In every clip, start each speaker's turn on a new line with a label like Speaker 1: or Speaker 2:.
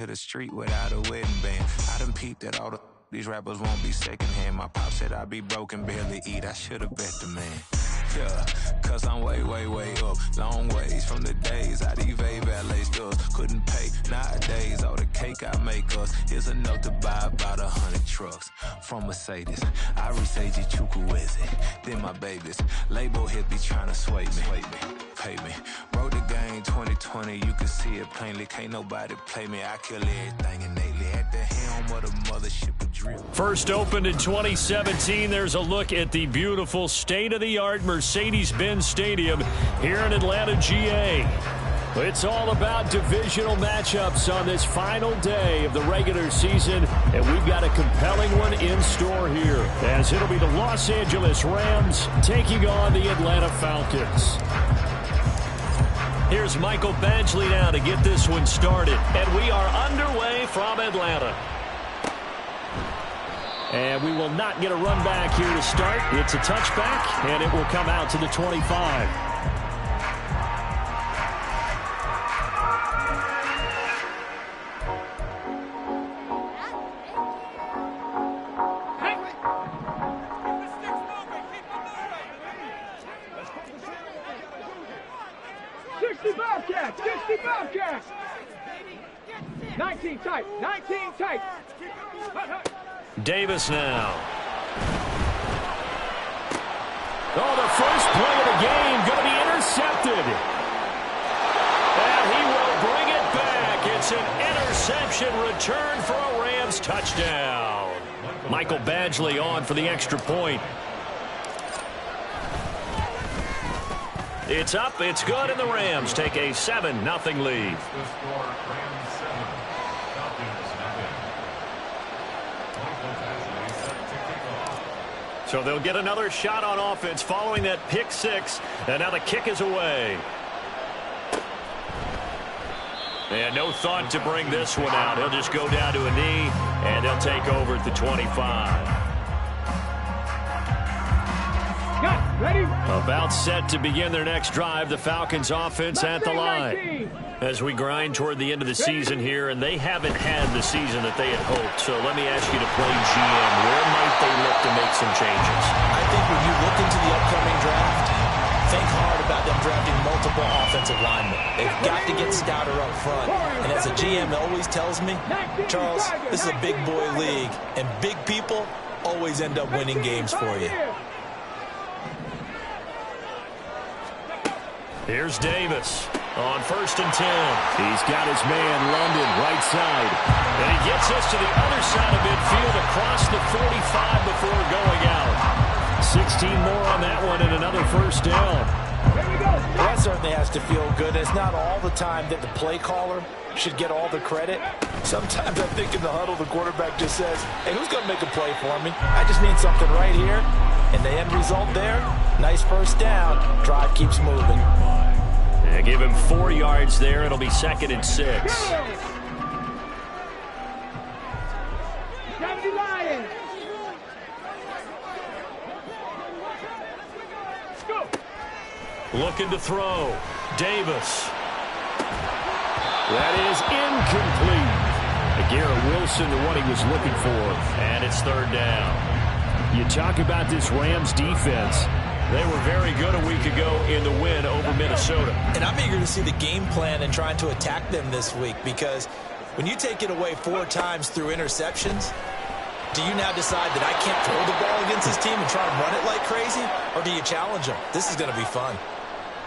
Speaker 1: hit the street without a wedding band. I done peeped at all these rappers won't be secondhand. My pop said I'd be broken, barely eat. I should've bet the man. Yeah, cause I'm way, way, way up. Long ways from the days I evade valet stores. Couldn't pay nowadays. All the cake I make us is enough to buy about 100 trucks. From Mercedes, I resage Chukwueze. Then my babies, label hit be trying to sway me. Pay me. Wrote the game 2020, you can see it plainly. Can't nobody play me. I kill everything innately. At the helm of the mothership of drill.
Speaker 2: First opened in 2017. There's a look at the beautiful state-of-the-art Mercedes-Benz Stadium here in Atlanta, GA. It's all about divisional matchups on this final day of the regular season, and we've got a compelling one in store here, as it'll be the Los Angeles Rams taking on the Atlanta Falcons. Here's Michael Badgley now to get this one started, and we are underway from Atlanta. And we will not get a run back here to start. It's a touchback, and it will come out to the 25.
Speaker 3: 60 Bobcats! 60 Bobcats! 19 tight! 19 tight!
Speaker 2: Davis now. Oh, the first play of the game going to be intercepted. And he will bring it back. It's an interception return for a Rams touchdown. Michael Badgley on for the extra point. It's up, it's good, and the Rams take a 7-0 lead. So they'll get another shot on offense following that pick six, and now the kick is away. And no thought to bring this one out. He'll just go down to a knee, and they'll take over at the 25.
Speaker 3: Ready?
Speaker 2: About set to begin their next drive, the Falcons offense at the line. As we grind toward the end of the season here, and they haven't had the season that they had hoped. So let me ask you to play GM. Where might they look to make some changes?
Speaker 4: I think when you look into the upcoming draft, think hard about them drafting multiple offensive linemen. They've got to get stouter up front. And as a GM always tells me, Charles, this is a big boy league, and big people always end up winning games for you.
Speaker 2: Here's Davis on 1st and 10. He's got his man, London, right side. And he gets us to the other side of midfield across the 45 before going out. 16 more on that one and another first down.
Speaker 4: Well, that certainly has to feel good. It's not all the time that the play caller should get all the credit. Sometimes I think in the huddle, the quarterback just says, hey, who's going to make a play for me? I just need something right here. And the end result there, nice first down. Drive keeps moving.
Speaker 2: Yeah, give him 4 yards there. It'll be 2nd and 6. Looking to throw. Davis. That is incomplete. Garrett Wilson, the one he was looking for. And it's 3rd down. You talk about this Rams defense. They were very good a week ago in the win over Minnesota.
Speaker 4: And I'm eager to see the game plan and trying to attack them this week, because when you take it away 4 times through interceptions, do you now decide that I can't throw the ball against this team and try and run it like crazy? Or do you challenge them? This is going to be fun.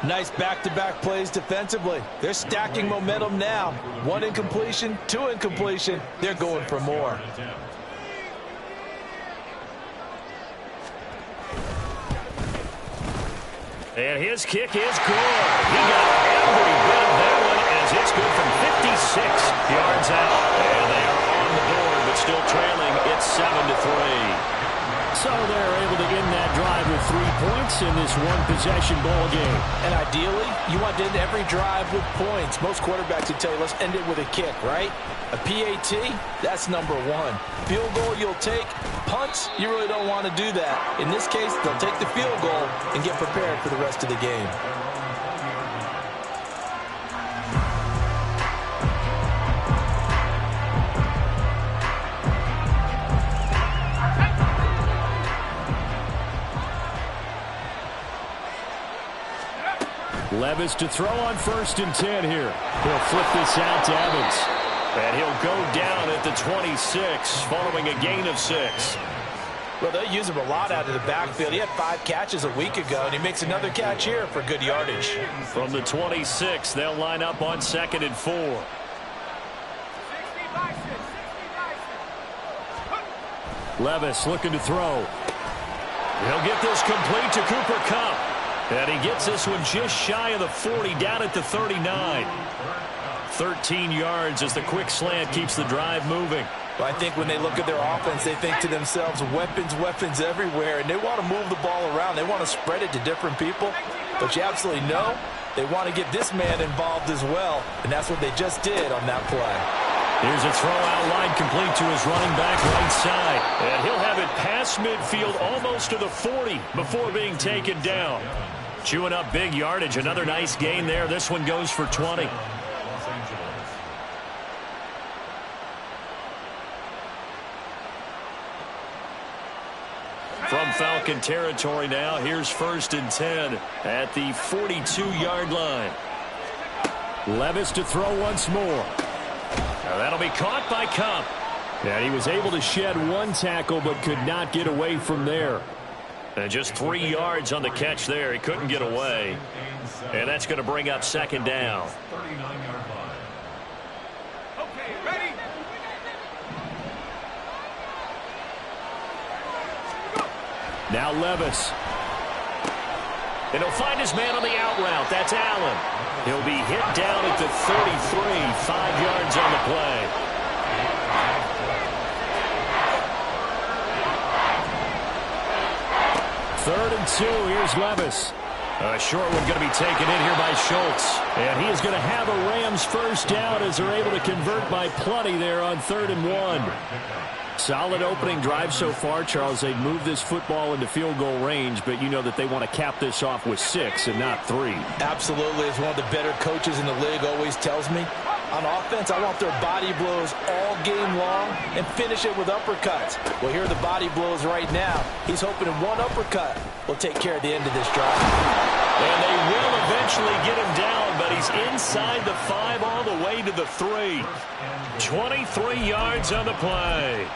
Speaker 4: Nice back-to-back plays defensively. They're stacking momentum now. 1 incompletion, 2 incompletion. They're going for more.
Speaker 2: And his kick is good. He got every bit of that one as it's good from 56 yards out. And they are on the board, but still trailing. It's 7-3. So they're able to end that drive with 3 points in this one-possession ball game.
Speaker 4: And ideally, you want to end every drive with points. Most quarterbacks would tell you, let's end it with a kick, right? A PAT, that's number 1. Field goal you'll take. Punts, you really don't want to do that. In this case, they'll take the field goal and get prepared for the rest of the game.
Speaker 2: Levis to throw on 1st and 10 here. He'll flip this out to Evans. And he'll go down at the 26 following a gain of 6.
Speaker 4: Well, they use him a lot out of the backfield. He had 5 catches a week ago, and he makes another catch here for good yardage.
Speaker 2: From the 26, they'll line up on 2nd and 4. Levis looking to throw. He'll get this complete to Cooper Kupp. And he gets this one just shy of the 40, down at the 39. 13 yards as the quick slant keeps the drive moving.
Speaker 4: Well, I think when they look at their offense, they think to themselves, weapons, weapons everywhere, and they want to move the ball around. They want to spread it to different people. But you absolutely know they want to get this man involved as well, and that's what they just did on that play.
Speaker 2: Here's a throw out line complete to his running back right side. And he'll have it past midfield almost to the 40 before being taken down. Chewing up big yardage. Another nice gain there. This one goes for 20. From Falcon territory now, here's 1st and 10 at the 42-yard line. Levis to throw once more. Now that'll be caught by Kupp. And he was able to shed 1 tackle but could not get away from there. And just 3 yards on the catch there. He couldn't get away. And that's going to bring up 2nd down.
Speaker 3: Okay, ready?
Speaker 2: Now Levis. And he'll find his man on the out route. That's Allen. He'll be hit down at the 33, 5 yards on the play. Third and 2. Here's Levis. A short one going to be taken in here by Schultz. And he is going to have a Rams first down as they're able to convert by plenty there on 3rd and 1. Solid opening drive so far, Charles. They've moved this football into field goal range, but you know that they want to cap this off with 6 and not 3.
Speaker 4: Absolutely. As one of the better coaches in the league always tells me, on offense, I want their body blows all game long and finish it with uppercuts. Well, here are the body blows right now. He's hoping in 1 uppercut will take care of the end of this drive.
Speaker 2: And they will eventually get him down, but he's inside the 5 all the way to the 3. 23 yards on the play.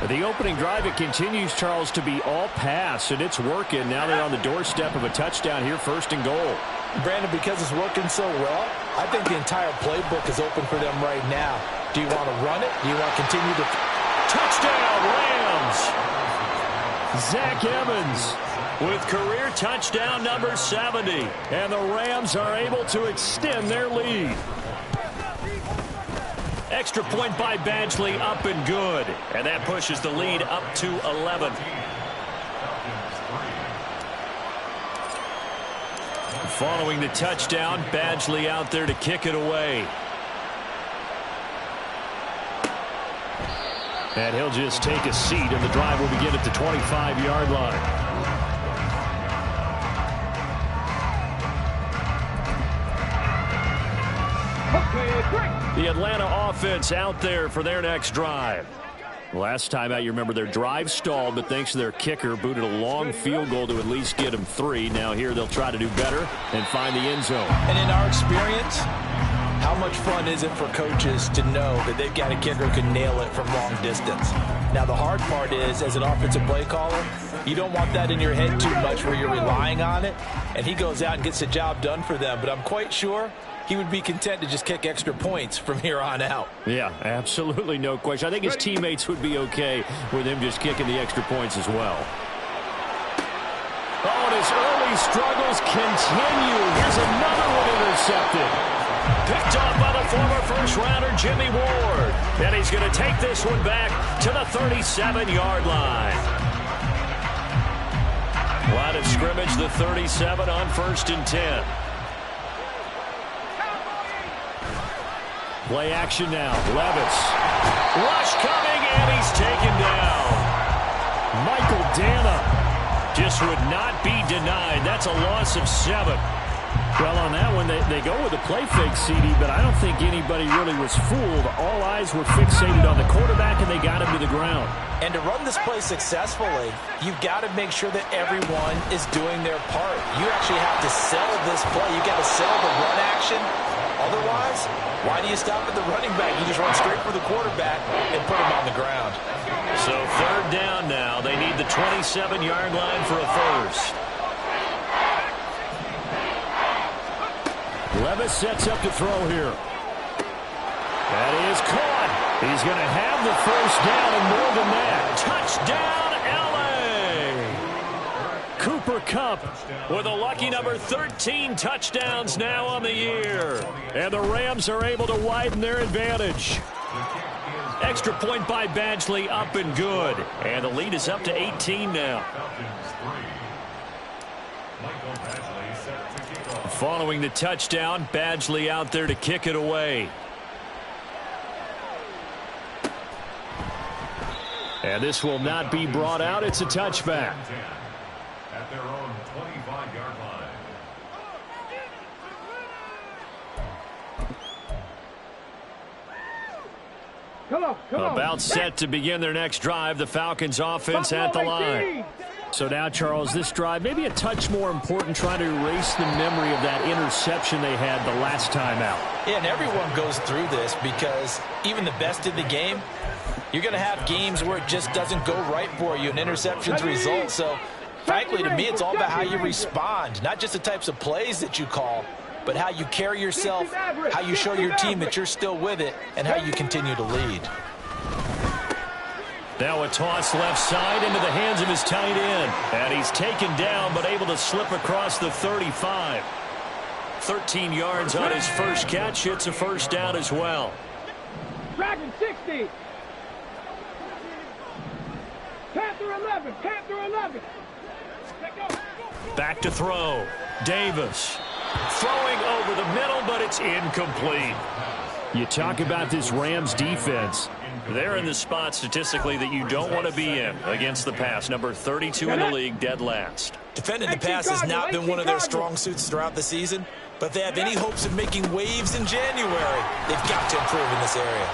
Speaker 2: The opening drive, it continues, Charles, to be all pass, and it's working. Now they're on the doorstep of a touchdown here, 1st and goal.
Speaker 4: Brandon, because it's working so well, I think the entire playbook is open for them right now. Do you want to run it? Do you want to continue to...
Speaker 2: Touchdown, Rams! Zach Evans with career touchdown number 70. And the Rams are able to extend their lead. Extra point by Badgley, up and good. And that pushes the lead up to 11. Following the touchdown, Badgley out there to kick it away. And he'll just take a seat, and the drive will begin at the 25-yard line. The Atlanta offense out there for their next drive. Last time out, you remember their drive stalled, but thanks to their kicker, booted a long field goal to at least get them 3. Now here they'll try to do better and find the end zone.
Speaker 4: And in our experience, how much fun is it for coaches to know that they've got a kicker who can nail it from long distance? Now the hard part is, as an offensive play caller, you don't want that in your head too much where you're relying on it, and he goes out and gets the job done for them. But I'm quite sure he would be content to just kick extra points from here on out.
Speaker 2: Yeah, absolutely no question. I think his teammates would be okay with him just kicking the extra points as well. Oh, and his early struggles continue. Here's another one intercepted. Picked off by the former first-rounder Jimmy Ward. And he's going to take this one back to the 37-yard line. Line of scrimmage, the 37 on 1st and 10. Play action now. Levis. Rush coming, and he's taken down. Michael Dana just would not be denied. That's a loss of 7. Well, on that one, they go with a play fake, CD, but I don't think anybody really was fooled. All eyes were fixated on the quarterback, and they got him to the ground.
Speaker 4: And to run this play successfully, you've got to make sure that everyone is doing their part. You actually have to sell this play. You've got to sell the run action. Otherwise, why do you stop at the running back? You just run straight for the quarterback and put him on the ground.
Speaker 2: So third down now. They need the 27-yard line for a first. Levis sets up to throw here. That is caught. He's going to have the first down and more than that. Touchdown, L.A. Cooper Kupp with a lucky number 13 touchdowns now on the year. And the Rams are able to widen their advantage. Extra point by Badgley, up and good. And the lead is up to 18 now. Following the touchdown, Badgley out there to kick it away. And this will not be brought out. It's a touchback.
Speaker 3: At their own 25-yard line. Come on.
Speaker 2: About set to begin their next drive. The Falcons offense at the line. So now, Charles, this drive maybe a touch more important, trying to erase the memory of that interception they had the last time out.
Speaker 4: Yeah, and everyone goes through this because even the best in the game, you're going to have games where it just doesn't go right for you, and interceptions result. So, frankly, to me, it's all about how you respond, not just the types of plays that you call, but how you carry yourself, how you show your team that you're still with it, and how you continue to lead.
Speaker 2: Now a toss left side into the hands of his tight end. And he's taken down but able to slip across the 35. 13 yards on his first catch. It's a first down as well.
Speaker 3: Dragon 60. Panther 11. Panther 11.
Speaker 2: Back to throw. Davis throwing over the middle, but it's incomplete. You talk about this Rams defense. They're in the spot statistically that you don't want to be in against the pass. Number 32 in the league, dead last.
Speaker 4: Defending the pass has not been one of their strong suits throughout the season, but if they have any hopes of making waves in January, they've got to improve in this area.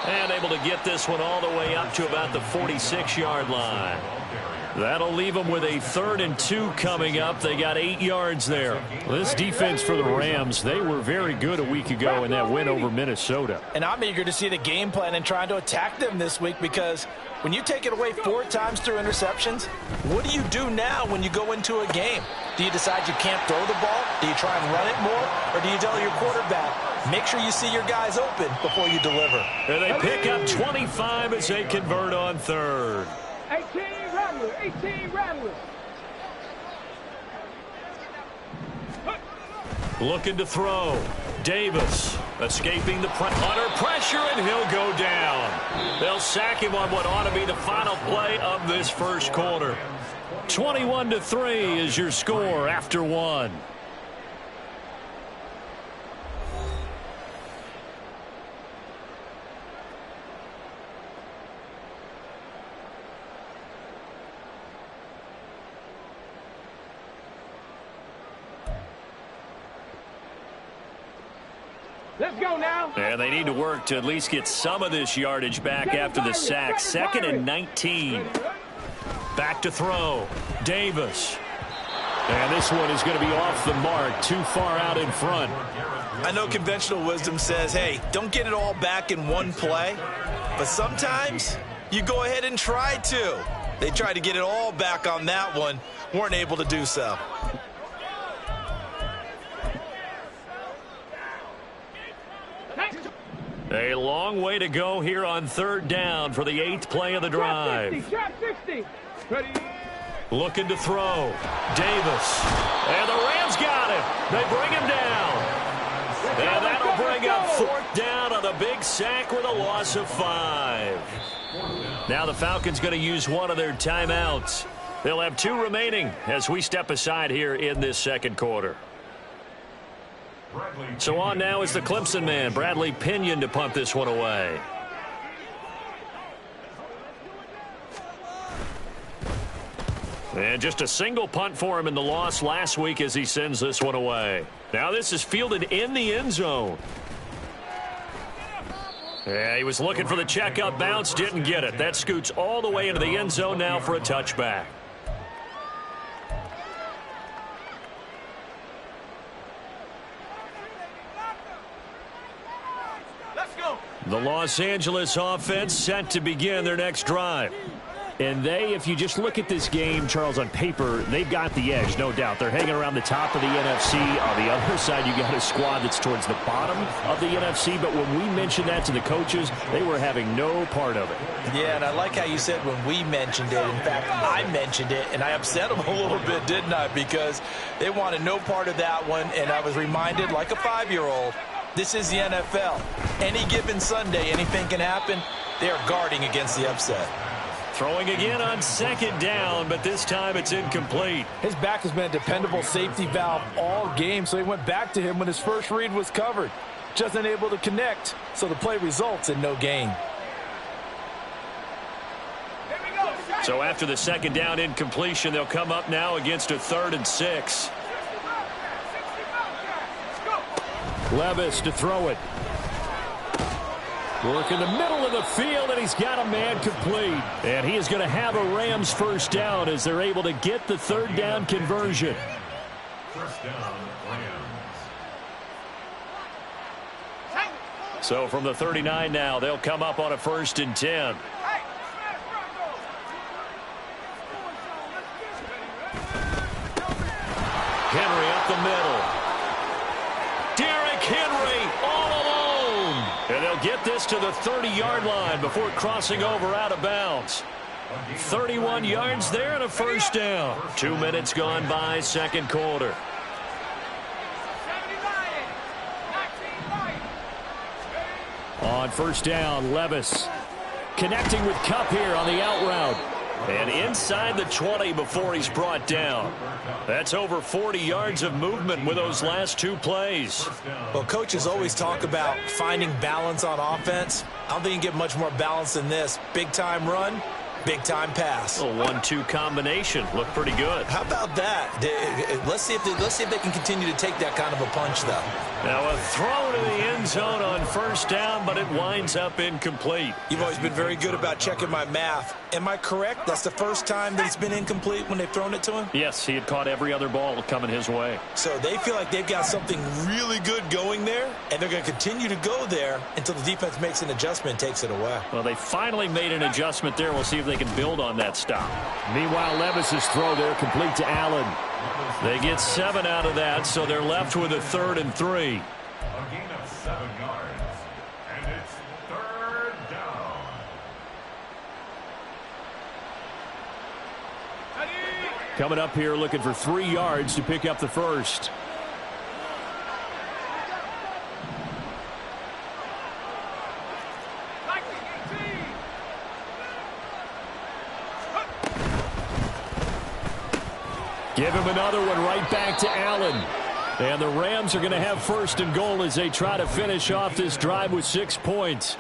Speaker 2: And able to get this one all the way up to about the 46-yard line. That'll leave them with a 3rd and 2 coming up. They got 8 yards there. This defense for the Rams, they were very good a week ago in that win over Minnesota.
Speaker 4: And I'm eager to see the game plan and trying to attack them this week, because when you take it away 4 times through interceptions, what do you do now when you go into a game? Do you decide you can't throw the ball? Do you try and run it more? Or do you tell your quarterback, make sure you see your guys open before you deliver?
Speaker 2: And they pick up 25 as they convert on 3rd.
Speaker 3: 18 Rattlers.
Speaker 2: Looking to throw. Davis escaping the under pressure, and he'll go down. They'll sack him on what ought to be the final play of this first quarter. 21-3 is your score after 1.
Speaker 3: Let's go now.
Speaker 2: And they need to work to at least get some of this yardage back after the sack. 2nd and 19. Back to throw. Davis. And this one is going to be off the mark. Too far out in front.
Speaker 4: I know conventional wisdom says, hey, don't get it all back in one play. But sometimes you go ahead and try to. They tried to get it all back on that one. Weren't able to do so.
Speaker 2: A long way to go here on 3rd down for the 8th play of the drive.
Speaker 3: Trap 60. Ready.
Speaker 2: Looking to throw. Davis. And the Rams got him. They bring him down. And that'll bring up 4th down on the big sack with a loss of 5. Now the Falcons going to use one of their timeouts. They'll have 2 remaining as we step aside here in this second quarter. So on now is the Clemson man, Bradley Pinion, to punt this one away. And just a single punt for him in the loss last week as he sends this one away. Now this is fielded in the end zone. Yeah, he was looking for the checkout bounce, didn't get it. That scoots all the way into the end zone now for a touchback. The Los Angeles offense set to begin their next drive.
Speaker 5: And if you just look at this game, Charles, on paper, they've got the edge, no doubt. They're hanging around the top of the NFC. On the other side, you got a squad that's towards the bottom of the NFC. But when we mentioned that to the coaches, they were having no part of it.
Speaker 4: Yeah, and I like how you said when we mentioned it. In fact, I mentioned it, and I upset them a little bit, didn't I? Because they wanted no part of that one, and I was reminded, like a 5-year-old, this is the NFL. Any given Sunday, anything can happen. They are guarding against the upset.
Speaker 2: Throwing again on second down, but this time it's incomplete.
Speaker 6: His back has been a dependable safety valve all game, so he went back to him when his first read was covered. Just unable to connect, so the play results in no gain.
Speaker 2: So after the second down incompletion, they'll come up now against a 3rd and 6.
Speaker 5: Levis to throw it. Work in the middle of the field, and he's got a man complete.
Speaker 2: And he is going to have a Rams first down as they're able to get the 3rd down conversion.
Speaker 3: First down, Rams.
Speaker 2: So from the 39 now, they'll come up on a 1st and 10. Henry up the middle. Derrick Henry all alone. And they'll get this to the 30-yard line before crossing over out of bounds. 31 yards there and a first down. 2 minutes gone by, second quarter.
Speaker 5: On first down, Levis connecting with Kupp here on the out route.
Speaker 2: And inside the 20 before he's brought down. That's over 40 yards of movement with those last 2 plays.
Speaker 4: Well, coaches always talk about finding balance on offense. I don't think you can get much more balance than this. Big-time run, big-time pass.
Speaker 2: A 1-2 combination. Looked pretty good.
Speaker 4: How about that? Let's see if they can continue to take that kind of a punch, though.
Speaker 2: Now a throw to the end zone on first down, but it winds up incomplete.
Speaker 4: You've always been very good about checking my math. Am I correct? That's the first time that it's been incomplete when they've thrown it to him?
Speaker 2: Yes, he had caught every other ball coming his way.
Speaker 4: So they feel like they've got something really good going there, and they're going to continue to go there until the defense makes an adjustment and takes it away.
Speaker 2: Well, they finally made an adjustment there. We'll see if they can build on that stop.
Speaker 5: Meanwhile, Levis's throw there complete to Allen.
Speaker 2: They get 7 out of that, so they're left with a 3rd and 3.
Speaker 3: A gain of 7 yards, and it's 3rd down.
Speaker 5: Coming up here looking for 3 yards to pick up the first. Give him another one right back to Allen. And the Rams are going to have 1st and goal as they try to finish off this drive with 6 points.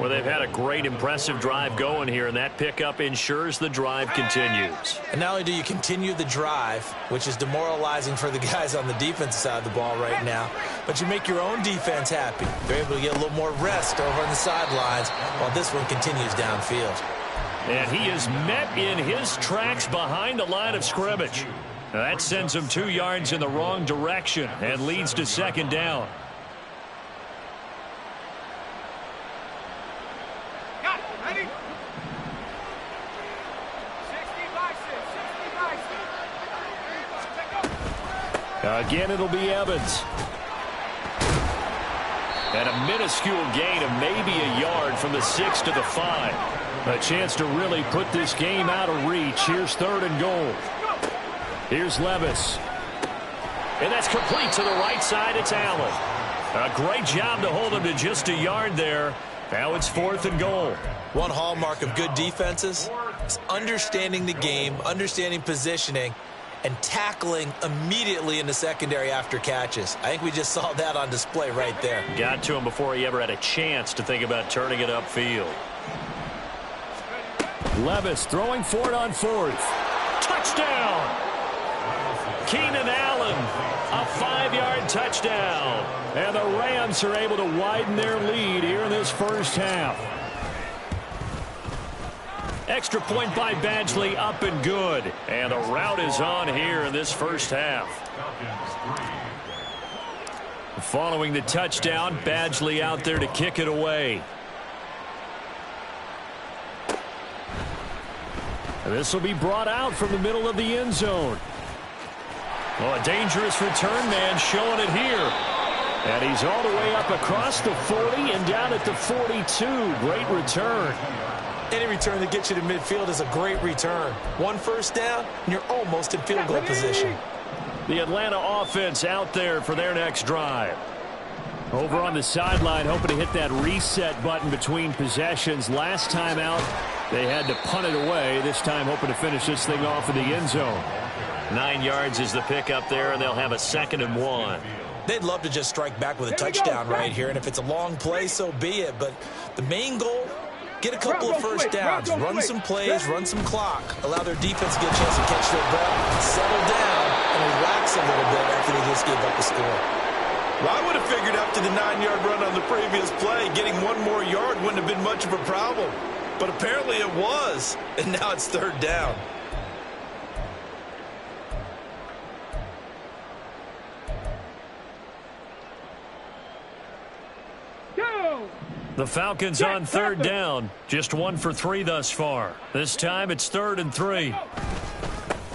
Speaker 2: Well, they've had a great, impressive drive going here, and that pickup ensures the drive continues.
Speaker 4: And not only do you continue the drive, which is demoralizing for the guys on the defensive side of the ball right now, but you make your own defense happy. They're able to get a little more rest over on the sidelines while this one continues downfield.
Speaker 2: And he is met in his tracks behind the line of scrimmage. Now that sends him 2 yards in the wrong direction and leads to 2nd down.
Speaker 5: Again, it'll be Evans.
Speaker 2: And a minuscule gain of maybe a yard from the 6 to the 5.
Speaker 5: A chance to really put this game out of reach. Here's 3rd and goal. Here's Levis.
Speaker 2: And that's complete to the right side. It's Allen. A great job to hold him to just a yard there. Now it's 4th and goal.
Speaker 4: One hallmark of good defenses is understanding the game, understanding positioning, and tackling immediately in the secondary after catches. I think we just saw that on display right there.
Speaker 2: Got to him before he ever had a chance to think about turning it upfield.
Speaker 5: Levis throwing for it on 4th.
Speaker 2: touchdown. Keenan Allen, a 5-yard touchdown. And the Rams are able to widen their lead here in this first half. Extra point by Badgley, up and good. And the rout is on here in this first half. Following the touchdown, Badgley out there to kick it away. This will be brought out from the middle of the end zone. Oh, a dangerous return man showing it here. And he's all the way up across the 40 and down at the 42. Great return.
Speaker 4: Any return that gets you to midfield is a great return. One first down, and you're almost in field goal position.
Speaker 2: The Atlanta offense out there for their next drive. Over on the sideline, hoping to hit that reset button between possessions. Last time out, they had to punt it away. This time, hoping to finish this thing off in the end zone. 9 yards is the pick up there, and they'll have a 2nd and 1.
Speaker 4: They'd love to just strike back with a touchdown right here, and if it's a long play, so be it. But the main goal, get a couple of first downs, run some plays, run some clock, allow their defense to get a chance to catch their breath, settle down, and relax a little bit after they just gave up the score.
Speaker 6: Well, I would have figured after the 9-yard run on the previous play, getting one more yard wouldn't have been much of a problem. But apparently it was, and now it's 3rd down.
Speaker 2: The Falcons on 3rd down. Just 1 for 3 thus far. This time it's 3rd and 3.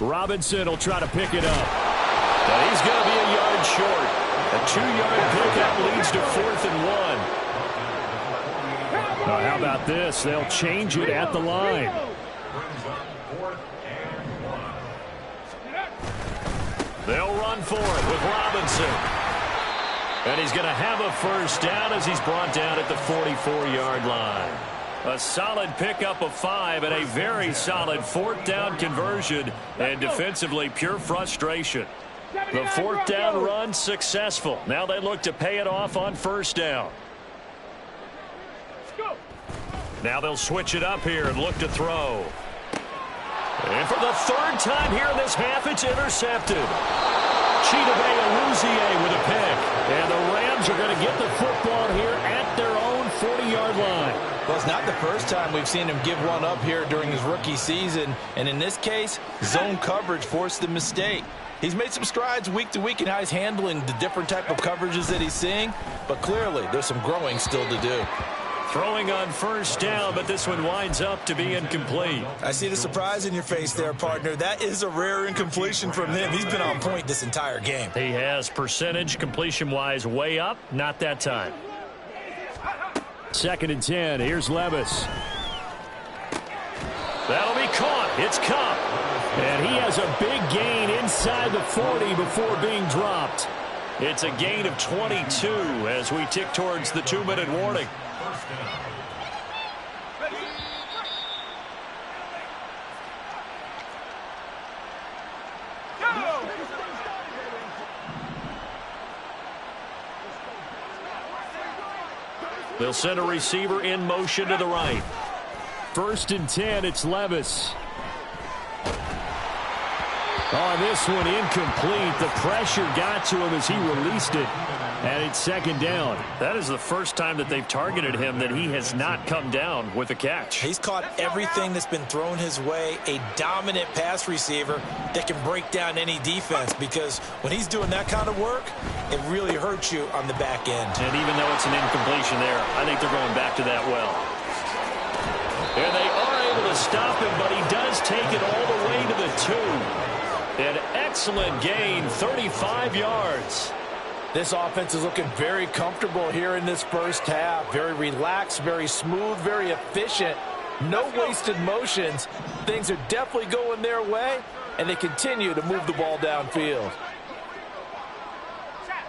Speaker 2: Robinson will try to pick it up. And he's going to be a yard short. A 2-yard pickup leads to 4th and 1. Now, how about this? They'll change it at the line. They'll run for it with Robinson. And he's going to have a first down as he's brought down at the 44-yard line. A solid pickup of 5 and a very solid 4th down conversion. And defensively, pure frustration. The 4th down run successful. Now they look to pay it off on 1st down. Now they'll switch it up here and look to throw. And for the 3rd time here in this half, it's intercepted. Chidobe Awuzie with a pick. And the Rams are going to get the football here at their own 40-yard line.
Speaker 6: Well, it's not the first time we've seen him give one up here during his rookie season. And in this case, zone coverage forced the mistake. He's made some strides week to week in how he's handling the different type of coverages that he's seeing. But clearly, there's some growing still to do.
Speaker 2: Throwing on 1st down, but this one winds up to be incomplete.
Speaker 4: I see the surprise in your face there, partner. That is a rare incompletion from him. He's been on point this entire game.
Speaker 2: He has percentage completion-wise way up. Not that time. 2nd and 10. Here's Levis. That'll be caught. It's Kupp. And he has a big gain inside the 40 before being dropped. It's a gain of 22 as we tick towards the 2-minute warning. They'll send a receiver in motion to the right. 1st and 10, it's Levis. Oh, this one incomplete. The pressure got to him as he released it. And it's 2nd down. That is the first time that they've targeted him that he has not come down with a catch.
Speaker 4: He's caught everything that's been thrown his way. A dominant pass receiver that can break down any defense, because when he's doing that kind of work, it really hurts you on the back end.
Speaker 2: And even though it's an incompletion there, I think they're going back to that well. And they are able to stop him, but he does take it all the way to the 2. An excellent gain, 35 yards.
Speaker 6: This offense is looking very comfortable here in this first half. Very relaxed, very smooth, very efficient. No wasted motions. Things are definitely going their way, and they continue to move the ball downfield.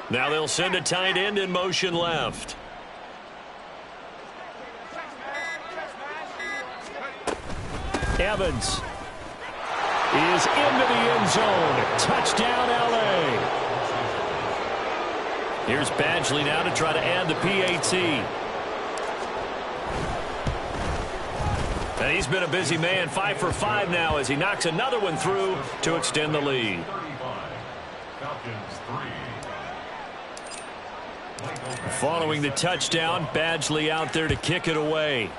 Speaker 2: Now they'll send a tight end in motion left. Evans is into the end zone. Touchdown, L.A. Here's Badgley now to try to add the PAT. And he's been a busy man, 5 for 5 now as he knocks another one through to extend the lead.
Speaker 3: 35. Falcons 3.
Speaker 2: Following the touchdown, Badgley out there to kick it away.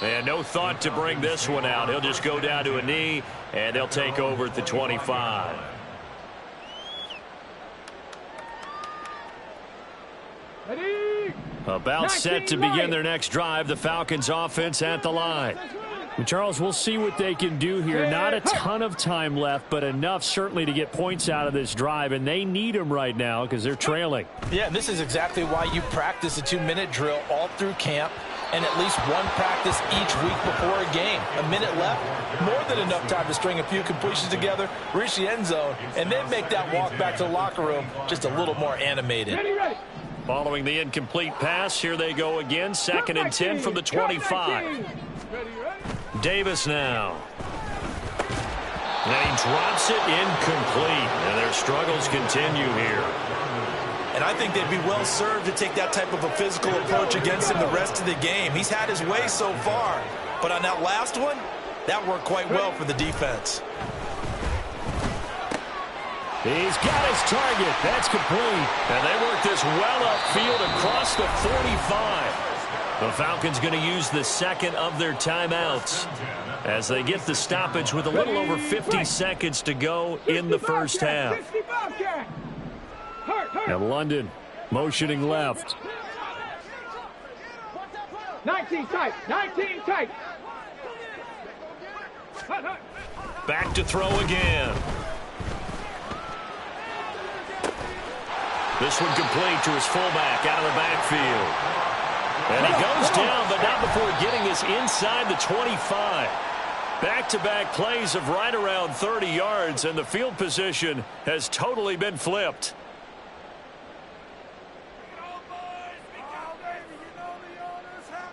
Speaker 2: And no thought to bring this one out. He'll just go down to a knee, and they'll take over at the 25. About set to begin their next drive. The Falcons offense at the line.
Speaker 5: Well, Charles, we'll see what they can do here. Not a ton of time left, but enough certainly to get points out of this drive, and they need them right now because they're trailing.
Speaker 6: Yeah, and this is exactly why you practice a 2-minute drill all through camp and at least one practice each week before a game. A minute left, more than enough time to string a few completions together, reach the end zone, and then make that walk back to the locker room just a little more animated.
Speaker 2: Following the incomplete pass, here they go again. 2nd and 10 from the 25. Davis now. And he drops it incomplete. And their struggles continue here.
Speaker 6: And I think they'd be well served to take that type of a physical approach against him the rest of the game. He's had his way so far. But on that last one, that worked quite well for the defense.
Speaker 2: He's got his target. That's complete. And they work this well upfield across the 45. The Falcons going to use the second of their timeouts as they get the stoppage with a little over 50 seconds to go in the first half.
Speaker 5: And London motioning left.
Speaker 7: 19 tight. 19 tight.
Speaker 2: Back to throw again. This one complete to his fullback out of the backfield. And he goes down, but not before getting us inside the 25. Back-to-back plays of right around 30 yards, and the field position has totally been flipped.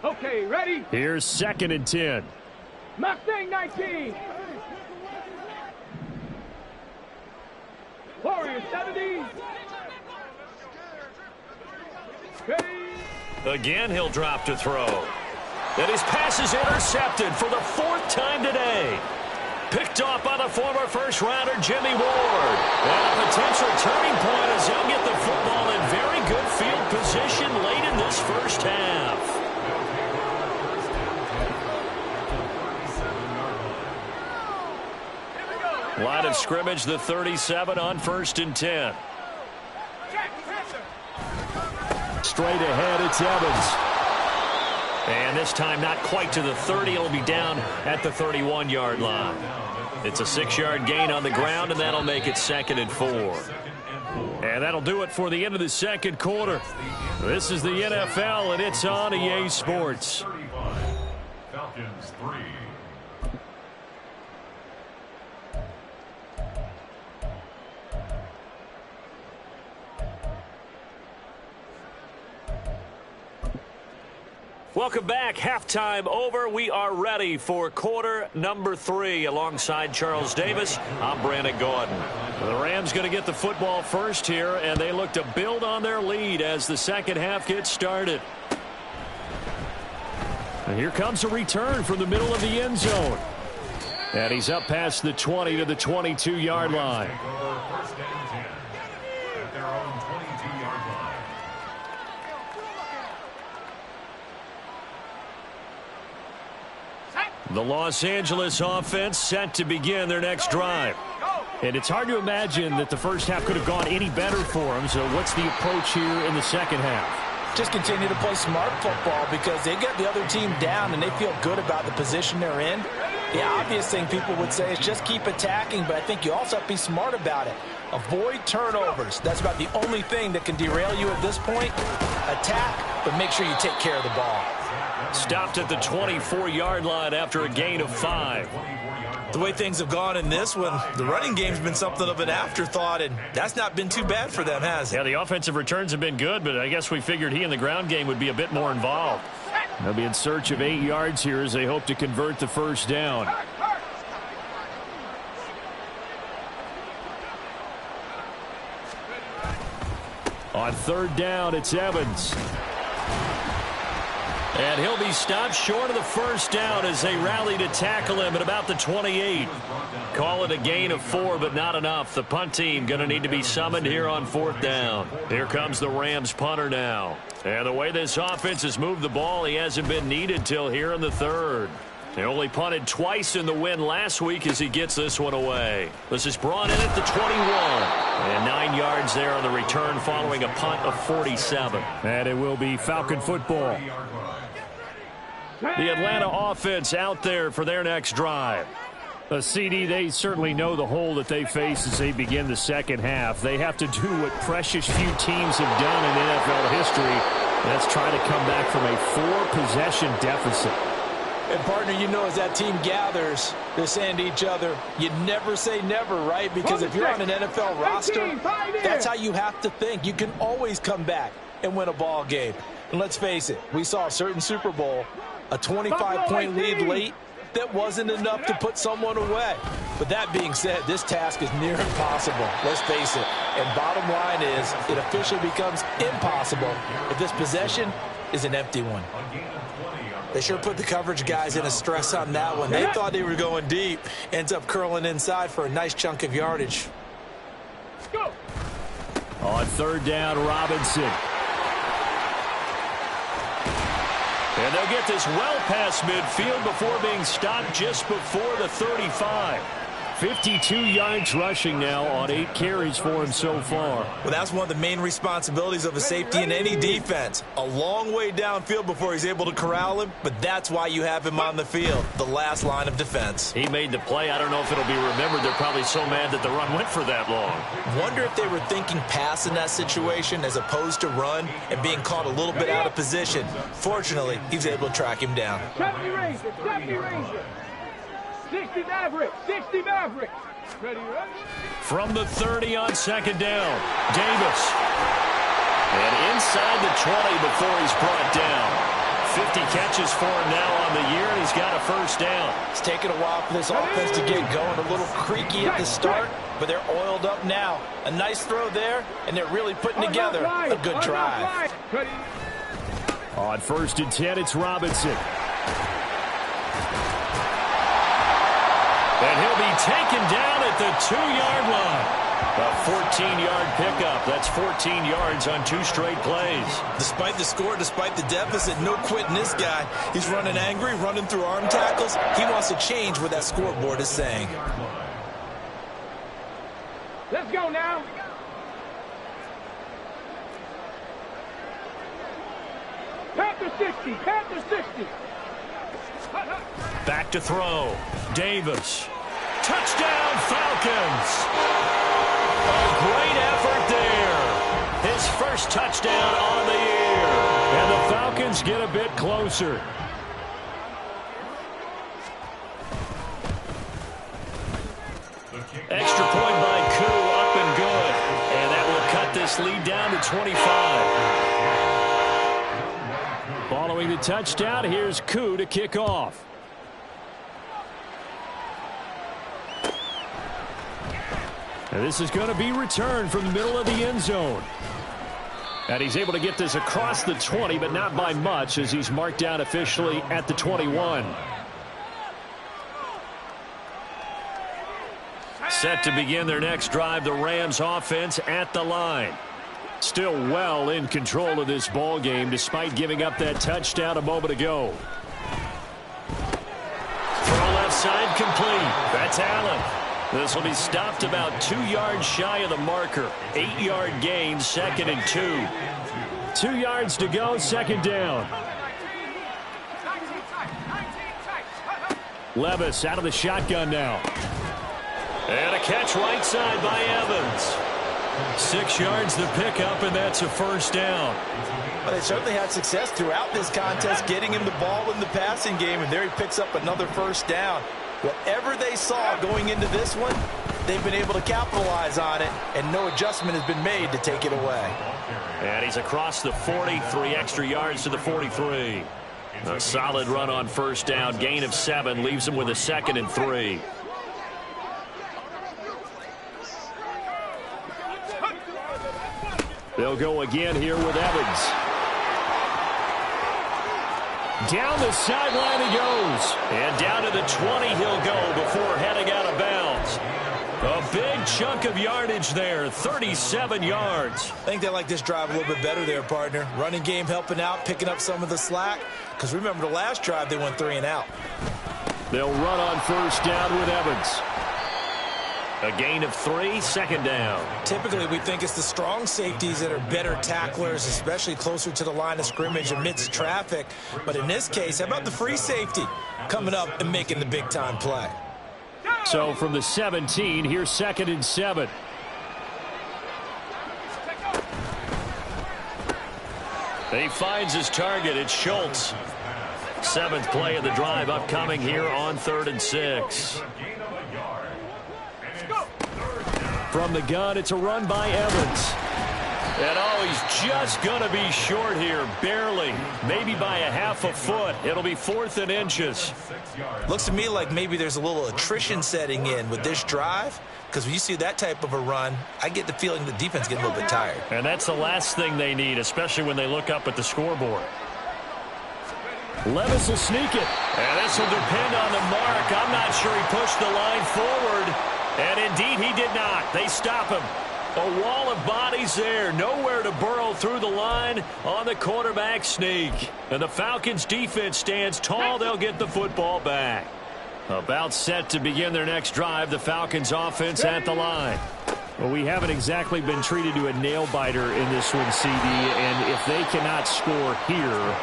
Speaker 7: Okay, ready?
Speaker 5: Here's 2nd and 10.
Speaker 7: Mustang 19. Warrior 70. Ready?
Speaker 2: Again, he'll drop to throw. And his pass is intercepted for the 4th time today. Picked off by the former first-rounder Jimmy Ward. And a potential turning point as he'll get the football in very good field position late in this first half. Line of scrimmage, the 37 on 1st and 10.
Speaker 5: Straight ahead, it's Evans.
Speaker 2: And this time not quite to the 30. It'll be down at the 31-yard line. It's a 6-yard gain on the ground, and that'll make it 2nd and 4. And that'll do it for the end of the second quarter. This is the NFL, and it's on EA Sports.
Speaker 3: Falcons 3.
Speaker 2: Welcome back. Halftime over. We are ready for quarter number 3. Alongside Charles Davis, I'm Brandon Gordon. The Rams going to get the football first here, and they look to build on their lead as the second half gets started.
Speaker 5: And here comes a return from the middle of the end zone. And he's up past the 20 to the 22-yard line.
Speaker 3: First and 10 at their own 22-yard line.
Speaker 2: The Los Angeles offense set to begin their next drive.
Speaker 5: And it's hard to imagine that the first half could have gone any better for them. So what's the approach here in the second half?
Speaker 6: Just continue to play smart football because they get the other team down and they feel good about the position they're in. The obvious thing people would say is just keep attacking, but I think you also have to be smart about it. Avoid turnovers. That's about the only thing that can derail you at this point. Attack, but make sure you take care of the ball.
Speaker 2: Stopped at the 24-yard line after a gain of 5.
Speaker 6: The way things have gone in this one, the running game's been something of an afterthought, and that's not been too bad for them, has it?
Speaker 2: Yeah, the offensive returns have been good, but I guess we figured he in the ground game would be a bit more involved.
Speaker 5: They'll be in search of 8 yards here as they hope to convert the first down. On 3rd down, it's Evans.
Speaker 2: And he'll be stopped short of the first down as they rally to tackle him at about the 28. Call it a gain of 4, but not enough. The punt team going to need to be summoned here on 4th down. Here comes the Rams punter now. And the way this offense has moved the ball, he hasn't been needed till here in the 3rd. They only punted twice in the win last week as he gets this one away. This is brought in at the 21. And 9 yards there on the return following a punt of 47.
Speaker 5: And it will be Falcon football.
Speaker 2: The Atlanta offense out there for their next drive.
Speaker 5: CD, they certainly know the hole that they face as they begin the second half. They have to do what precious few teams have done in NFL history. That's try to come back from a 4-possession deficit.
Speaker 6: And, partner, you know, as that team gathers, they're saying to each other, you never say never, right? Because if you're on an NFL roster, that's how you have to think. You can always come back and win a ball game. And let's face it, we saw a certain Super Bowl, a 25-point lead late, that wasn't enough to put someone away. But that being said, this task is near impossible. Let's face it. And bottom line is, it officially becomes impossible if this possession is an empty one. They sure put the coverage guys in a stress on that one. They thought they were going deep. Ends up curling inside for a nice chunk of yardage.
Speaker 7: Go.
Speaker 5: On 3rd down, Robinson.
Speaker 2: And they'll get this well past midfield before being stopped just before the 35.
Speaker 5: 52 yards rushing now on 8 carries for him so far.
Speaker 6: Well, that's one of the main responsibilities of a safety in any defense. A long way downfield before he's able to corral him, but that's why you have him on the field, the last line of defense.
Speaker 2: He made the play. I don't know if it'll be remembered. They're probably so mad that the run went for that long.
Speaker 6: Wonder if they were thinking pass in that situation as opposed to run and being caught a little bit out of position. Fortunately, he was able to track him down.
Speaker 7: 70 Ranger, 70 Ranger. 60 Maverick, 60 Maverick. Ready, ready?
Speaker 2: From the 30 on 2nd down, Davis. And inside the 20 before he's brought down. 50 catches for him now on the year, and he's got a first down.
Speaker 6: It's taken a while for this offense to get going. A little creaky at the start, but they're oiled up now. A nice throw there, and they're really putting together a good drive.
Speaker 5: On 1st and 10, it's Robinson.
Speaker 2: And he'll be taken down at the 2-yard line. A 14-yard pickup. That's 14 yards on 2 straight plays.
Speaker 6: Despite the score, despite the deficit, no quitting this guy. He's running angry, running through arm tackles. He wants to change what that scoreboard is saying.
Speaker 7: Let's go now. Panther 60, Panther 60.
Speaker 2: Back to throw. Davis. Touchdown, Falcons. A great effort there. His first touchdown on the year.
Speaker 5: And the Falcons get a bit closer.
Speaker 2: Extra point by Koo, up and good. And that will cut this lead down to 25.
Speaker 5: Following the touchdown, here's Koo to kick off. And this is going to be returned from the middle of the end zone. And he's able to get this across the 20, but not by much, as he's marked down officially at the 21.
Speaker 2: Set to begin their next drive, the Rams offense at the line. Still well in control of this ball game, despite giving up that touchdown a moment ago. Throw left side complete. That's Allen. This will be stopped about 2 yards shy of the marker. 8-yard gain, 2nd and 2.
Speaker 5: 2 yards to go, 2nd down. Levis out of the shotgun now.
Speaker 2: And a catch right side by Evans. 6 yards the pickup, and that's a first down.
Speaker 6: Well, they certainly had success throughout this contest, getting him the ball in the passing game, and there he picks up another first down. Whatever they saw going into this one, they've been able to capitalize on it, and no adjustment has been made to take it away.
Speaker 2: And he's across the 40, 3 extra yards to the 43. A solid run on first down, gain of 7, leaves him with a 2nd and 3.
Speaker 5: They'll go again here with Evans.
Speaker 2: Down the sideline he goes. And down to the 20 he'll go before heading out of bounds. A big chunk of yardage there, 37 yards.
Speaker 4: I think they like this drive a little bit better there, partner. Running game helping out, picking up some of the slack. Because remember, the last drive they went 3 and out.
Speaker 2: They'll run on first down with Evans. A gain of 3, second down.
Speaker 4: Typically, we think it's the strong safeties that are better tacklers, especially closer to the line of scrimmage amidst traffic. But in this case, how about the free safety coming up and making the big-time play?
Speaker 2: So from the 17, here's 2nd and 7. He finds his target. It's Schultz. 7th play of the drive upcoming here on 3rd and 6. From the gun, it's a run by Evans. And he's just going to be short here, barely, maybe by a half a foot. It'll be 4th and inches.
Speaker 4: Looks to me like maybe there's a little attrition setting in with this drive, because when you see that type of a run, I get the feeling the defense getting a little bit tired.
Speaker 2: And that's the last thing they need, especially when they look up at the scoreboard. Levis will sneak it. And this will depend on the mark. I'm not sure he pushed the line forward. And indeed, he did not. They stop him. A wall of bodies there. Nowhere to burrow through the line on the quarterback sneak. And the Falcons defense stands tall. They'll get the football back. About set to begin their next drive. The Falcons offense at the line. Well, we haven't exactly been treated to a nail-biter in this one, CD. And if they cannot score here,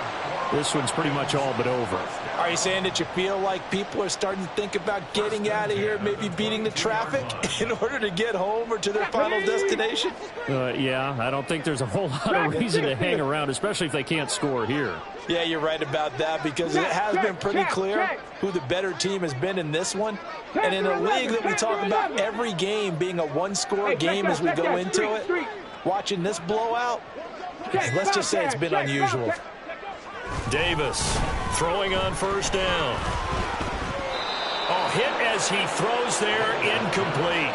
Speaker 2: this one's pretty much all but over.
Speaker 4: Are you saying that you feel like people are starting to think about getting out of here, maybe beating the traffic in order to get home or to their final destination?
Speaker 2: Yeah, I don't think there's a whole lot of reason to hang around, especially if they can't score here.
Speaker 4: Yeah, you're right about that, because it has been pretty clear who the better team has been in this one. And in a league that we talk about every game being a one-score game as we go into it, watching this blowout, let's just say it's been unusual.
Speaker 2: Davis throwing on first down. Hit as he throws there, incomplete.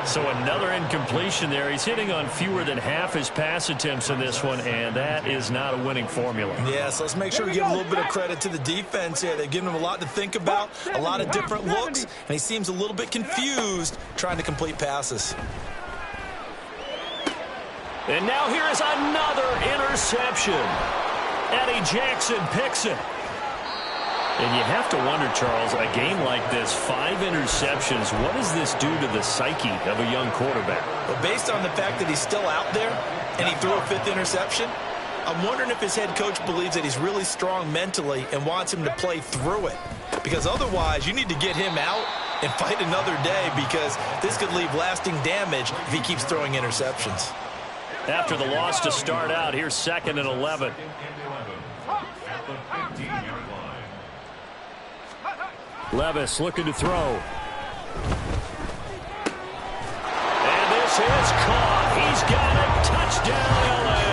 Speaker 2: So another incompletion there. He's hitting on fewer than half his pass attempts in this one, and that is not a winning formula.
Speaker 4: Yeah, so let's make sure we give a little bit of credit to the defense here. They've given him a lot to think about, a lot of different looks, and he seems a little bit confused trying to complete passes.
Speaker 2: And now here is another interception. Eddie Jackson picks it. And you have to wonder, Charles, a game like this, 5 interceptions, what does this do to the psyche of a young quarterback?
Speaker 4: Well, based on the fact that he's still out there and he threw a 5th interception, I'm wondering if his head coach believes that he's really strong mentally and wants him to play through it. Because otherwise, you need to get him out and fight another day, because this could leave lasting damage if he keeps throwing interceptions.
Speaker 2: After the loss to start out, here's 2nd and 11. Levis looking to throw. And this is caught. He's got it. Touchdown, L.A.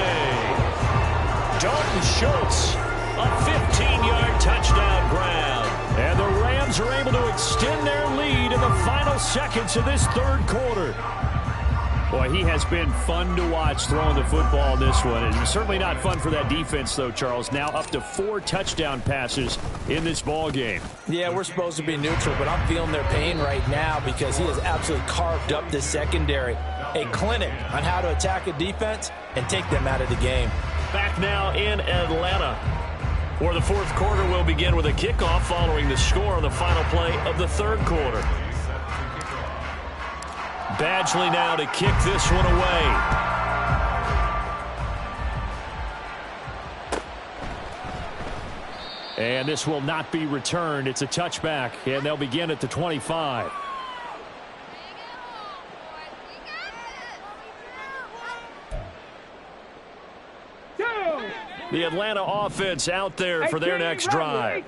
Speaker 2: Dalton Schultz, a 15-yard touchdown grab. And the Rams are able to extend their lead in the final seconds of this 3rd quarter. Boy, he has been fun to watch throwing the football in this one. And certainly not fun for that defense, though, Charles. Now up to 4 touchdown passes in this ball game.
Speaker 4: Yeah, we're supposed to be neutral, but I'm feeling their pain right now, because he has absolutely carved up this secondary. A clinic on how to attack a defense and take them out of the game.
Speaker 2: Back now in Atlanta, where the 4th quarter will begin with a kickoff following the score on the final play of the 3rd quarter. Badgley now to kick this one away. And this will not be returned. It's a touchback, and they'll begin at the 25. The Atlanta offense out there for their next drive.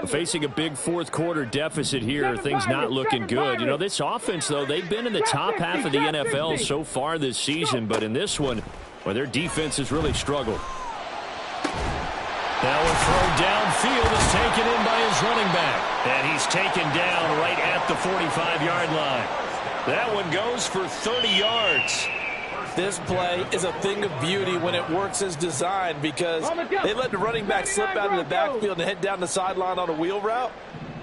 Speaker 2: Facing a big 4th quarter deficit here. Things not looking good. You know, this offense, though, they've been in the top half of the NFL so far this season. But in this one, well, their defense has really struggled. Now a throw downfield is taken in by his running back. And he's taken down right at the 45-yard line. That one goes for 30 yards.
Speaker 6: This play is a thing of beauty when it works as designed because they let the running back slip out of the backfield and head down the sideline on a wheel route.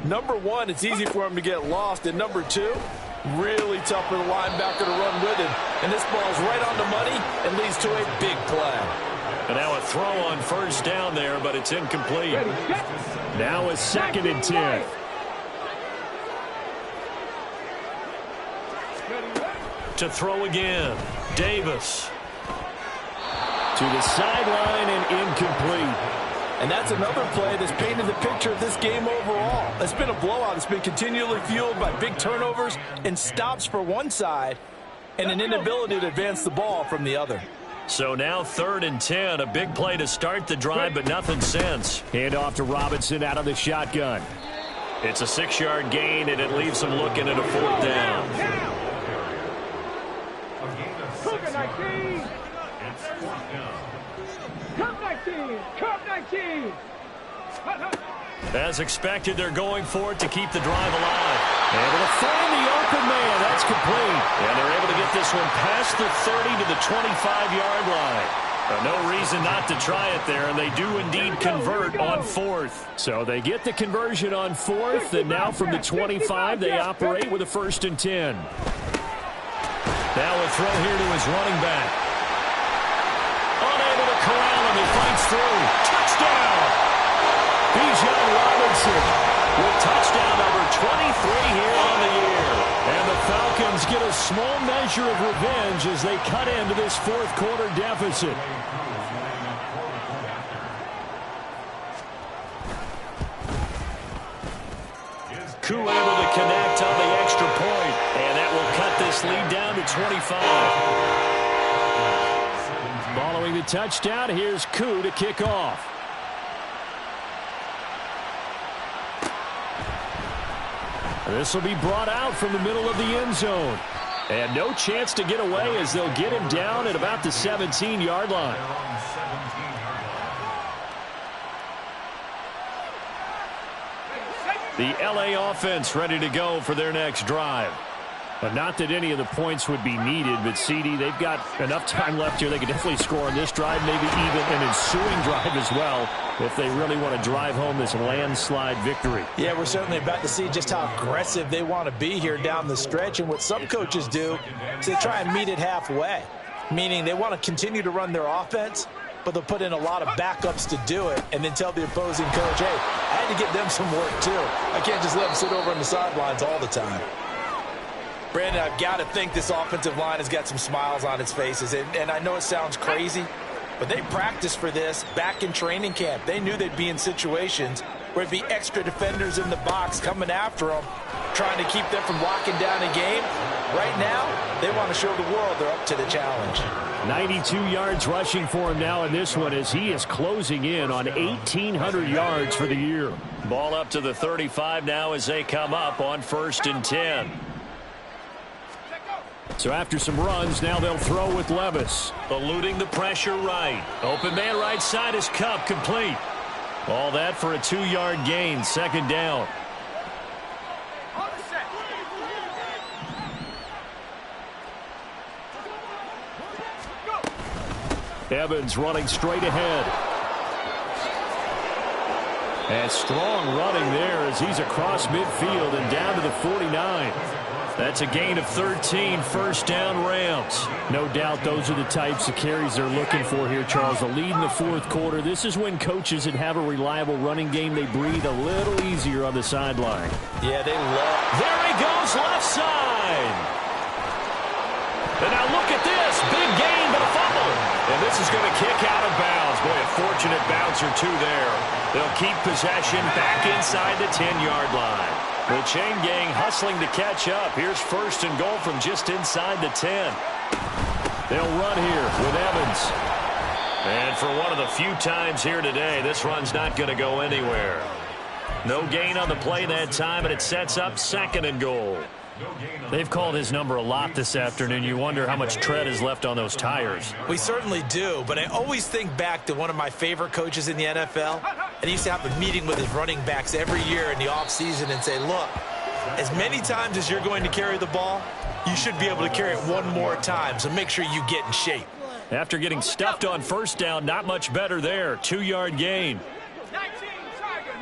Speaker 6: Number one, it's easy for him to get lost. And number two, really tough for the linebacker to run with him. And this ball is right on the money and leads to a big play.
Speaker 2: And now a throw on first down there, but it's incomplete. Now a 2nd and 10. To throw again. Davis. To the sideline and incomplete.
Speaker 6: And that's another play that's painted the picture of this game overall. It's been a blowout. It's been continually fueled by big turnovers and stops for one side and an inability to advance the ball from the other.
Speaker 2: So now 3rd and 10. A big play to start the drive, but nothing since.
Speaker 5: Hand off to Robinson out of the shotgun.
Speaker 2: It's a 6-yard gain, and it leaves him looking at a 4th down.
Speaker 7: Cougar 19. Cup 19. Cup 19.
Speaker 2: As expected, they're going for it to keep the drive alive. Able to find the open man. That's complete. And they're able to get this one past the 30 to the 25-yard line. No reason not to try it there, and they do indeed convert on 4th.
Speaker 5: So they get the conversion on 4th, and now from the 25, they operate with a 1st and 10.
Speaker 2: Now a throw here to his running back. Unable to corral him. He fights through. Touchdown! Bijan Robinson with touchdown number 23 here on the year. And the Falcons get a small measure of revenge as they cut into this 4th quarter deficit. Koo able to connect on the extra point, and that will cut this lead down to 25.
Speaker 5: Following the touchdown, here's Koo to kick off. This will be brought out from the middle of the end zone. And no chance to get away as they'll get him down at about the 17-yard line. The LA offense ready to go for their next drive. But not that any of the points would be needed, but CD, they've got enough time left here. They could definitely score on this drive, maybe even an ensuing drive as well, if they really want to drive home this landslide victory.
Speaker 6: Yeah, we're certainly about to see just how aggressive they want to be here down the stretch. And what some coaches do is they try and meet it halfway, meaning they want to continue to run their offense, but they'll put in a lot of backups to do it and then tell the opposing coach, hey, I had to get them some work too. I can't just let them sit over on the sidelines all the time. Brandon, I've got to think this offensive line has got some smiles on its faces. And I know it sounds crazy, but they practiced for this back in training camp. They knew they'd be in situations where it'd be extra defenders in the box coming after them, trying to keep them from locking down a game. Right now, they want to show the world they're up to the challenge.
Speaker 5: 92 yards rushing for him now in this one as he is closing in on 1,800 yards for the year.
Speaker 2: Ball up to the 35 now as they come up on 1st and 10.
Speaker 5: So after some runs, now they'll throw with Levis.
Speaker 2: Eluding the pressure right. Open man right side is Kupp, complete. All that for a 2-yard gain, 2nd down.
Speaker 5: Evans running straight ahead. And strong running there as he's across midfield and down to the 49. That's a gain of 13, 1st down Rams. No doubt those are the types of carries they're looking for here, Charles. A lead in the 4th quarter. This is when coaches that have a reliable running game, they breathe a little easier on the sideline.
Speaker 6: Yeah, they love.
Speaker 2: There he goes, left side. And now look at this. Big gain, but a fumble. And this is going to kick out of bounds. Boy, a fortunate bounce or two there. They'll keep possession back inside the 10-yard line. The chain gang hustling to catch up. Here's 1st and goal from just inside the 10. They'll run here with Evans. And for one of the few times here today, this run's not going to go anywhere. No gain on the play that time, and it sets up 2nd and goal. They've called his number a lot this afternoon. You wonder how much tread is left on those tires.
Speaker 6: We certainly do, but I always think back to one of my favorite coaches in the NFL. And he used to have a meeting with his running backs every year in the offseason and say, look, As many times as you're going to carry the ball, you should be able to carry it one more time, so make sure you get in shape.
Speaker 2: After getting stuffed on first down, not much better there. 2-yard gain.
Speaker 7: 19 Tiger.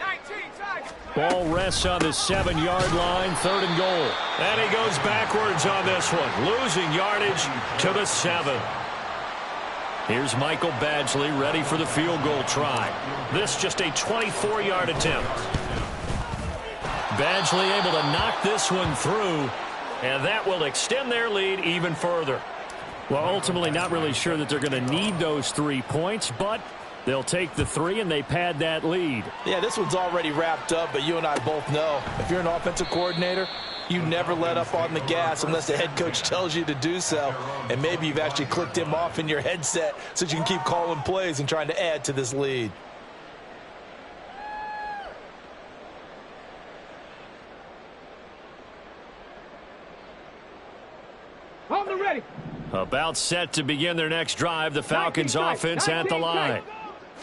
Speaker 2: Ball rests on the 7-yard line, 3rd and goal. And he goes backwards on this one, losing yardage to the 7. Here's Michael Badgley ready for the field goal try. This just a 24-yard attempt. Badgley able to knock this one through, and that will extend their lead even further. Well, ultimately not really sure that they're going to need those 3 points, but they'll take the 3 and they pad that lead.
Speaker 6: Yeah, this one's already wrapped up, but you and I both know if you're an offensive coordinator, you never let up on the gas unless the head coach tells you to do so. And maybe you've actually clicked him off in your headset so you can keep calling plays and trying to add to this lead.
Speaker 7: On the ready.
Speaker 2: About set to begin their next drive, the Falcons offense at the line.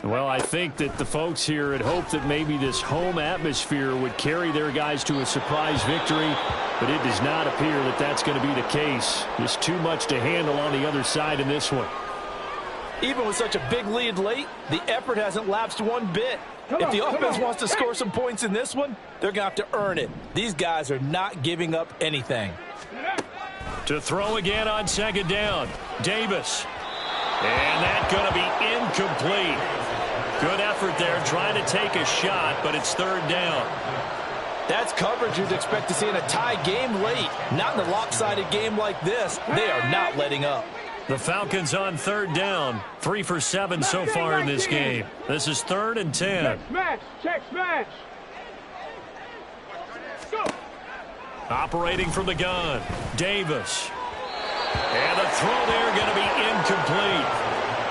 Speaker 2: Well, I think that the folks here had hoped that maybe this home atmosphere would carry their guys to a surprise victory, but it does not appear that that's going to be the case. There's too much to handle on the other side in this one.
Speaker 6: Even with such a big lead late, the effort hasn't lapsed one bit. If the offense wants to score some points in this one, they're going to have to earn it. These guys are not giving up anything.
Speaker 2: To throw again on 2nd down, Davis. And that's going to be incomplete. Good effort there trying to take a shot, but it's 3rd down.
Speaker 6: That's coverage you'd expect to see in a tie game late. Not in a lopsided game like this. They are not letting up.
Speaker 2: The Falcons on 3rd down. 3 for 7 so far in this game. This is 3rd and 10.
Speaker 7: Check smash. Go.
Speaker 2: Operating from the gun, Davis. And the throw there going to be incomplete.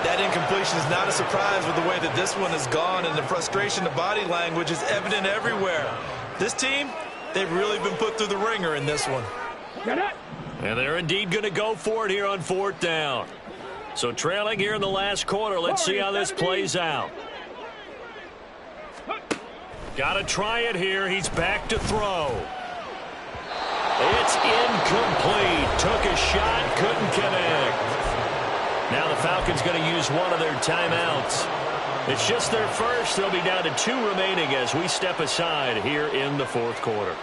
Speaker 6: That incompletion is not a surprise with the way that this one has gone, and the frustration, the body language is evident everywhere. This team, they've really been put through the ringer in this one.
Speaker 2: And they're indeed going to go for it here on 4th down. So trailing here in the last quarter, let's see how this plays out. Got to try it here. He's back to throw. It's incomplete. Took a shot, couldn't connect. Now the Falcons going to use one of their timeouts. It's just their first. They'll be down to 2 remaining as we step aside here in the 4th quarter.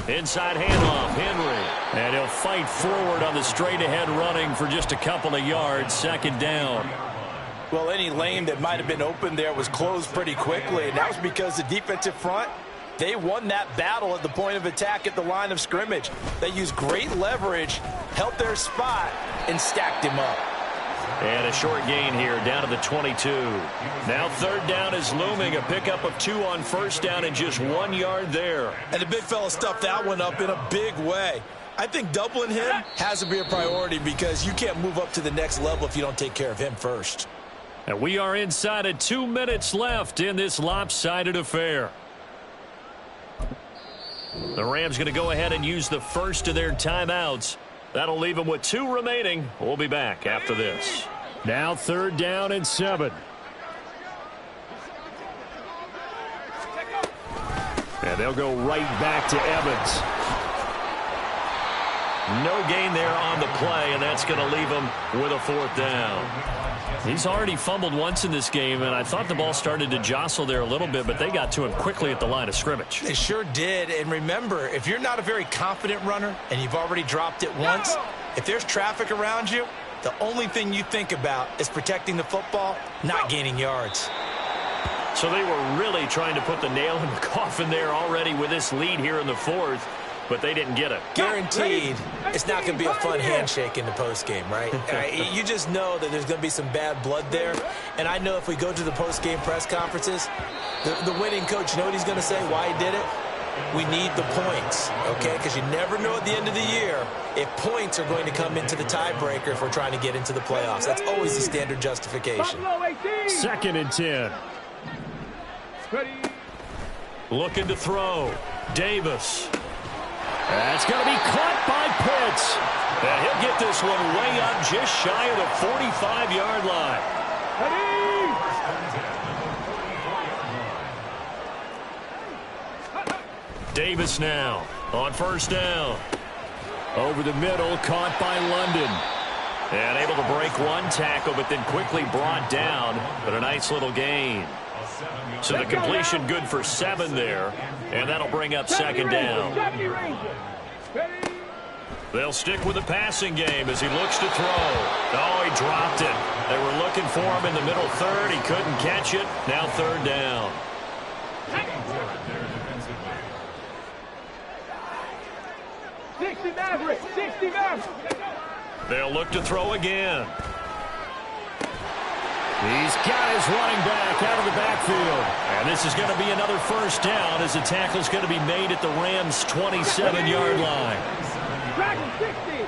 Speaker 2: Inside handoff, Henry. And he'll fight forward on the straight-ahead running for just a couple of yards. 2nd down.
Speaker 6: Well, any lane that might have been open there was closed pretty quickly, and that was because the defensive front, they won that battle at the point of attack at the line of scrimmage. They used great leverage, held their spot, and stacked him up.
Speaker 2: And a short gain here down to the 22. Now 3rd down is looming. A pickup of 2 on 1st down and just 1 yard there.
Speaker 6: And the big fella stuffed that one up in a big way. I think doubling him has to be a priority because you can't move up to the next level if you don't take care of him first.
Speaker 2: And we are inside of 2 minutes left in this lopsided affair. The Rams going to go ahead and use the first of their timeouts. That'll leave them with 2 remaining. We'll be back after this. Now 3rd down and 7. And they'll go right back to Evans. No gain there on the play, and that's going to leave him with a 4th down. He's already fumbled once in this game, and I thought the ball started to jostle there a little bit, but they got to him quickly at the line of scrimmage.
Speaker 6: They sure did, and remember, if you're not a very confident runner and you've already dropped it once, if there's traffic around you, the only thing you think about is protecting the football, not gaining yards.
Speaker 2: So they were really trying to put the nail in the coffin there already with this lead here in the 4th. But they didn't get it.
Speaker 6: Guaranteed, it's not going to be a fun handshake in the postgame, right? You just know that there's going to be some bad blood there. And I know if we go to the postgame press conferences, the winning coach, you know what he's going to say, why he did it? We need the points, okay? Because you never know at the end of the year if points are going to come into the tiebreaker if we're trying to get into the playoffs. That's always the standard justification.
Speaker 2: 2nd and 10. Looking to throw. Davis. That's going to be caught by Pitts. And he'll get this one way up just shy of the 45-yard line. Davis now on first down. Over the middle, caught by London. And able to break one tackle, but then quickly brought down. But a nice little gain. So the completion good for 7 there. And that'll bring up second down. They'll stick with the passing game as he looks to throw. Oh, he dropped it. They were looking for him in the middle third. He couldn't catch it. Now third down.
Speaker 7: 60 Maverick, 60 Maverick.
Speaker 2: They'll look to throw again. He's got his running back out of the backfield. And this is going to be another first down as the tackle's going to be made at the Rams' 27-yard line.
Speaker 7: Dragon 60.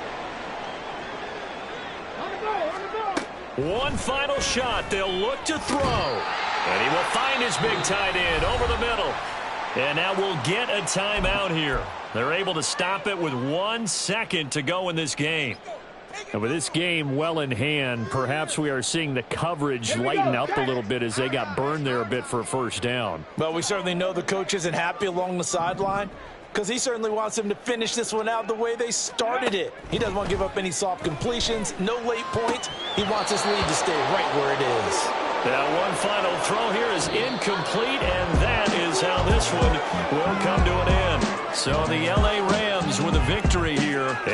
Speaker 7: On the go.
Speaker 2: One final shot. They'll look to throw. And he will find his big tight end over the middle. And now we'll get a timeout here. They're able to stop it with 1 second to go in this game.
Speaker 5: And with this game well in hand, perhaps we are seeing the coverage lighten up a little bit as they got burned there a bit for a first down.
Speaker 6: Well, we certainly know the coach isn't happy along the sideline because he certainly wants them to finish this one out the way they started it. He doesn't want to give up any soft completions, no late points. He wants this lead to stay right where it is.
Speaker 2: Now one final throw here is incomplete, and that is how this one will come to an end. So the LA Rams with a victory here. And